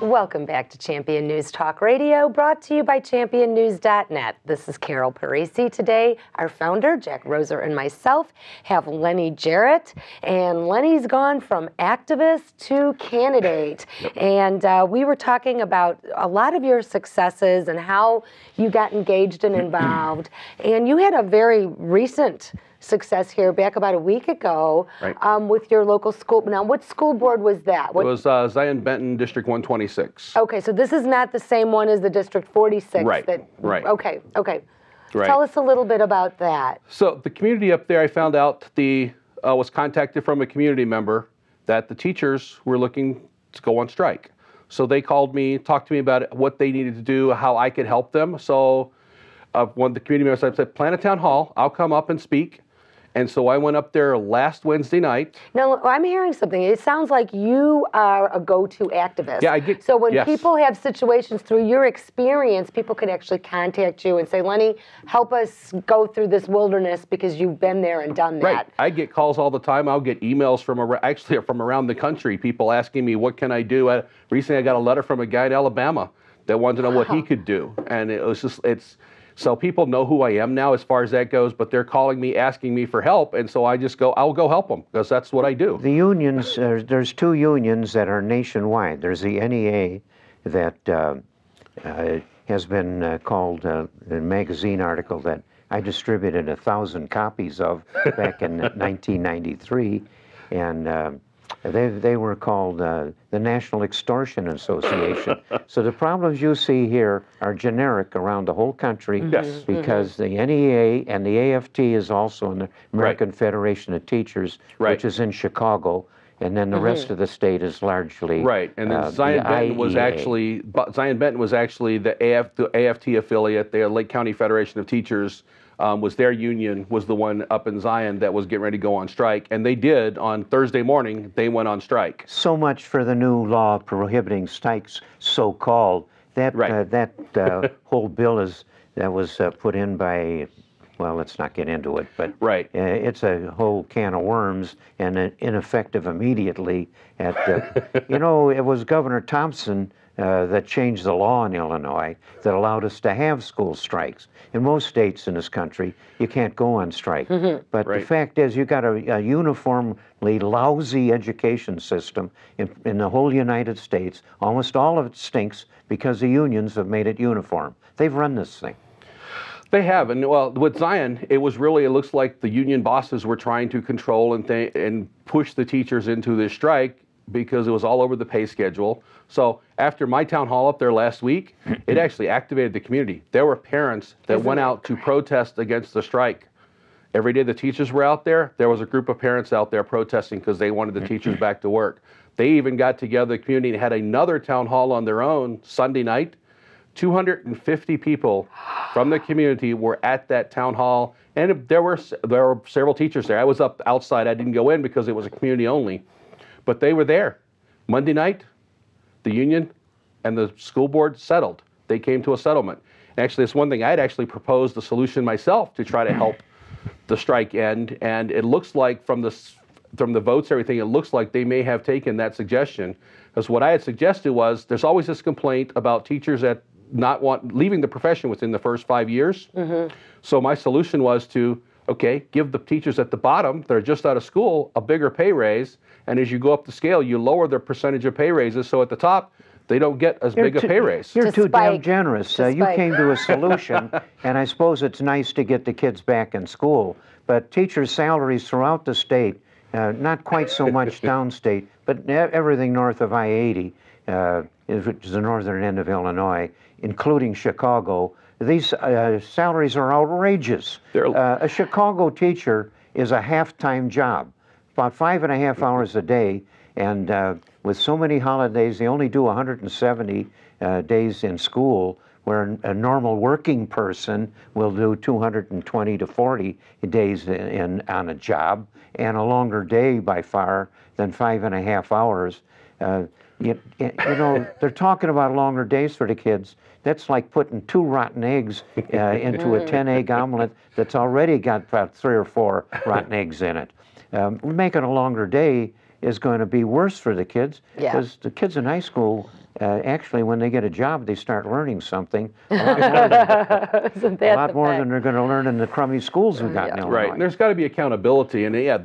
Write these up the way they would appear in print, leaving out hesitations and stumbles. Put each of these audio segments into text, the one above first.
Welcome back to Champion News Talk Radio, brought to you by championnews.net. This is Carol Parisi. Today, our founder, Jack Roeser, and myself have Lenny Jarrett. And Lenny's gone from activist to candidate. And we were talking about a lot of your successes and how you got engaged and involved. And you had a very recent success here back about a week ago, right, with your local school. Now, what school board was that? It was Zion-Benton District 126. Okay, so this is not the same one as the District 46. Right, right. Okay. Right. Tell us a little bit about that. So the community up there, I found out was contacted from a community member that the teachers were looking to go on strike. So they called me, talked to me about what they needed to do, how I could help them. So one of the community members said, plan a town hall, I'll come up and speak. And so I went up there last Wednesday night. Now, I'm hearing something. It sounds like you are a go-to activist. Yeah, so when people have situations, through your experience, people can actually contact you and say, Lenny, help us go through this wilderness because you've been there and done that. Right. I get calls all the time. I'll get emails from around the country, people asking me, what can I do? Recently, I got a letter from a guy in Alabama that wanted to know what he could do. And it was just, so people know who I am now as far as that goes, but they're calling me, asking me for help, and so I just go, I'll go help them, because that's what I do. The unions, there's two unions that are nationwide. There's the NEA that has been called, a magazine article that I distributed 1,000 copies of back in 1993, and they were called the National Extortion Association. So the problems you see here are generic around the whole country, because the NEA and the AFT is also in the American Federation of Teachers, which is in Chicago, and then the rest of the state is largely and then Zion-Benton was actually the AFT affiliate, the Lake County Federation of Teachers. Was their union, was the one up in Zion that was getting ready to go on strike. And they did, on Thursday morning, they went on strike. So much for the new law prohibiting strikes, so-called. That whole bill that was put in by, well, let's not get into it, but it's a whole can of worms and ineffective immediately. You know, it was Governor Thompson that changed the law in Illinois that allowed us to have school strikes. In most states in this country, you can't go on strike. But the fact is, you got a uniformly lousy education system in the whole United States. Almost all of it stinks because the unions have made it uniform. They've run this thing. They have, and well, with Zion, it looks like the union bosses were trying to control and push the teachers into this strike, because it was all over the pay schedule. So after my town hall up there last week, it actually activated the community. There were parents that went out to protest against the strike. Every day the teachers were out there was a group of parents out there protesting because they wanted the teachers back to work. They even got together, the community, and had another town hall on their own Sunday night. 250 people from the community were at that town hall, and there were several teachers there. I was up outside. I didn't go in because it was a community only. But they were there. Monday night, the union and the school board settled. They came to a settlement. And actually, it's one thing, I had actually proposed a solution myself to try to help the strike end. And it looks like from the votes, everything, it looks like they may have taken that suggestion. Because what I had suggested was, there's always this complaint about teachers that leaving the profession within the first 5 years. So my solution was to, give the teachers at the bottom that are just out of school a bigger pay raise, and as you go up the scale, you lower their percentage of pay raises, so at the top, they don't get as big a pay raise. You're too damn generous. You came to a solution, and I suppose it's nice to get the kids back in school, but teachers' salaries throughout the state, not quite so much downstate, but everything north of I-80, which is the northern end of Illinois, including Chicago, these salaries are outrageous. A Chicago teacher is a half-time job, about 5.5 hours a day, and with so many holidays, they only do 170 days in school, where a normal working person will do 220 to 40 days on a job, and a longer day by far than 5.5 hours. You know, they're talking about longer days for the kids. That's like putting 2 rotten eggs into a 10-egg omelet that's already got about 3 or 4 rotten eggs in it. Making a longer day is going to be worse for the kids, because the kids in high school, actually, when they get a job, they start learning something a lot more than they're going to learn in the crummy schools we got in Illinois. Right. And there's got to be accountability, and yeah,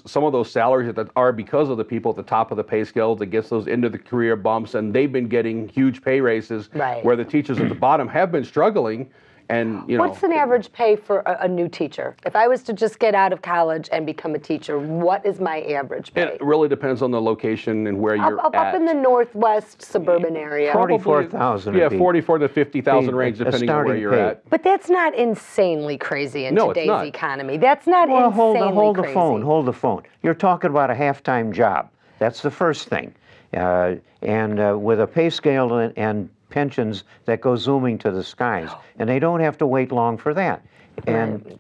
some of those salaries that are because of the people at the top of the pay scale that gets those into the career bumps, and they've been getting huge pay raises, where the teachers at the bottom have been struggling. And, what's an average pay for a new teacher? If I was to just get out of college and become a teacher, what is my average pay? It really depends on the location and where you're at. Up in the northwest suburban area. 44,000. Yeah, 44 to 50,000 range, depending on where you're at. But that's not insanely crazy in today's economy. That's not insanely crazy. Hold the phone. You're talking about a half-time job. That's the first thing. And with a pay scale and pensions that go zooming to the skies, and they don't have to wait long for that. And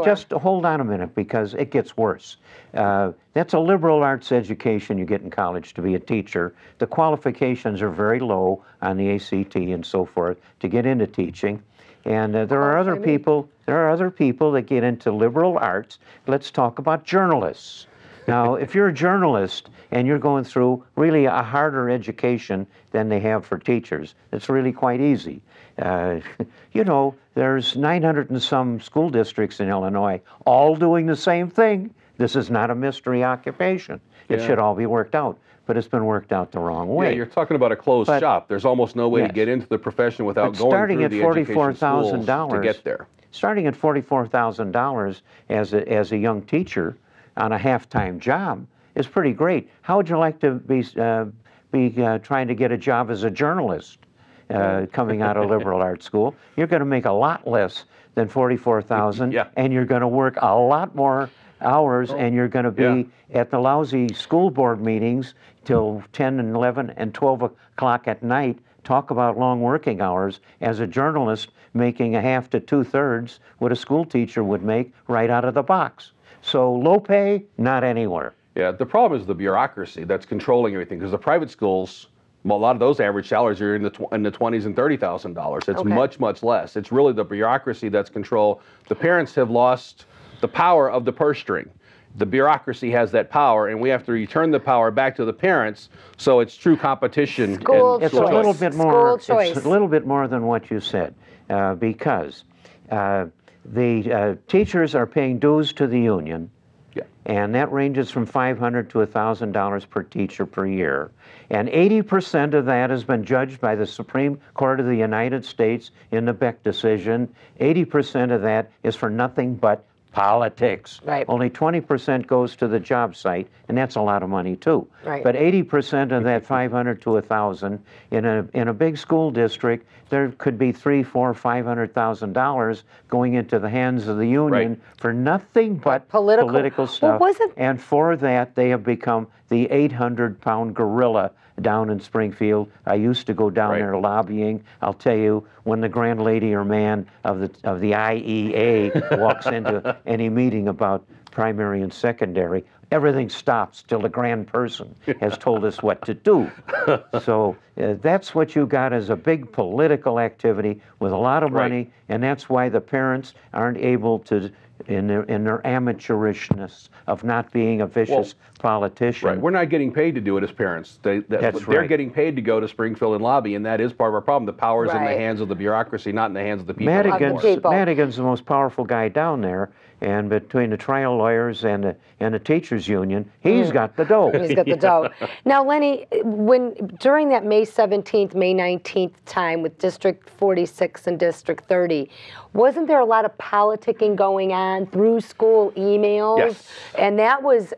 just hold on a minute, because it gets worse. That's a liberal arts education you get in college to be a teacher. The qualifications are very low on the ACT and so forth to get into teaching. And there are other people that get into liberal arts. Let's talk about journalists. Now, if you're a journalist and you're going through really a harder education than they have for teachers, it's really quite easy. There's 900 and some school districts in Illinois, all doing the same thing. This is not a mystery occupation. It should all be worked out, but it's been worked out the wrong way. Yeah, you're talking about a closed shop. There's almost no way to get into the profession without going through the education schools to get there. Starting at $44,000 as a young teacher on a half-time job is pretty great. How would you like to be trying to get a job as a journalist coming out of liberal arts school? You're going to make a lot less than $44,000, and you're going to work a lot more hours, and you're going to be at the lousy school board meetings till 10 and 11 and 12 o'clock at night. Talk about long working hours as a journalist, making a half to two-thirds what a school teacher would make right out of the box. So low pay, not anywhere. Yeah, the problem is the bureaucracy that's controlling everything, because the private schools, a lot of those average salaries are in the 20s and $30,000. It's much, much less. It's really the bureaucracy that's control. The parents have lost the power of the purse string. The bureaucracy has that power, and we have to return the power back to the parents. So it's true competition. It's a little bit more. It's a little bit more than what you said, because the teachers are paying dues to the union, and that ranges from $500 to $1,000 per teacher per year. And 80% of that has been judged by the Supreme Court of the United States in the Beck decision. 80% of that is for nothing but politics. Only 20% goes to the job site, and that's a lot of money too. But 80% of that 500 to 1,000 in a big school district, there could be $300,000, $400,000, $500,000 going into the hands of the union for nothing but political stuff. And for that, they have become the 800-pound gorilla down in Springfield. I used to go down there lobbying. I'll tell you, when the grand lady or man of the IEA walks into any meeting about primary and secondary, everything stops till the grand person has told us what to do. So that's what you got as a big political activity with a lot of money, and that's why the parents aren't able to, in their amateurishness of not being a vicious politician. We're not getting paid to do it as parents. They're getting paid to go to Springfield and lobby, and that is part of our problem. The power's in the hands of the bureaucracy, not in the hands of the people. Madigan's the most powerful guy down there, and between the trial lawyers and the teachers union, he's got the dough. He's got the dough. Now, Lenny, during that May 17th, May 19th time with District 46 and District 30, wasn't there a lot of politicking going on through school emails? Yes. And that was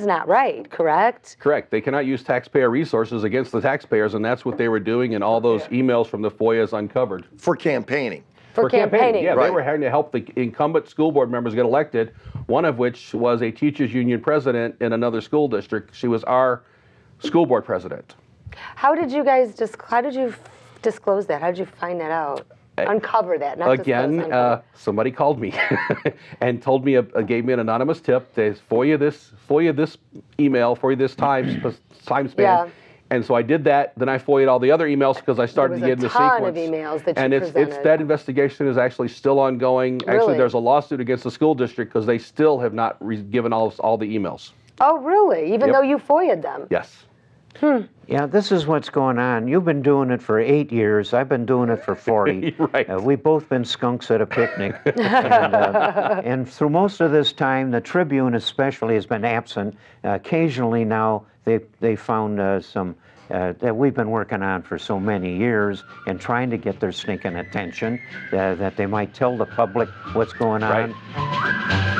not right, correct? Correct. They cannot use taxpayer resources against the taxpayers, and that's what they were doing, and all those emails from the FOIAs uncovered. For campaigning. For campaigning. Yeah, they were having to help the incumbent school board members get elected, one of which was a teachers union president in another school district. She was our school board president. How did you disclose that? How did you find that out? Uncover that, not again, somebody called me and told me, gave me an anonymous tip. They FOIA this email, FOIA this time span, And so I did that. Then I FOIA'd all the other emails because I started to get in the sequence. There was a ton of emails that you and presented. that investigation is actually still ongoing. Really? Actually, there's a lawsuit against the school district because they still have not given all the emails. Oh, really? Even though you FOIA'd them? Yes. Yeah, this is what's going on. You've been doing it for 8 years. I've been doing it for 40. Right. We've both been skunks at a picnic. And through most of this time, the Tribune especially has been absent. Occasionally now, they found some that we've been working on for so many years and trying to get their stinking attention, that they might tell the public what's going on. Right.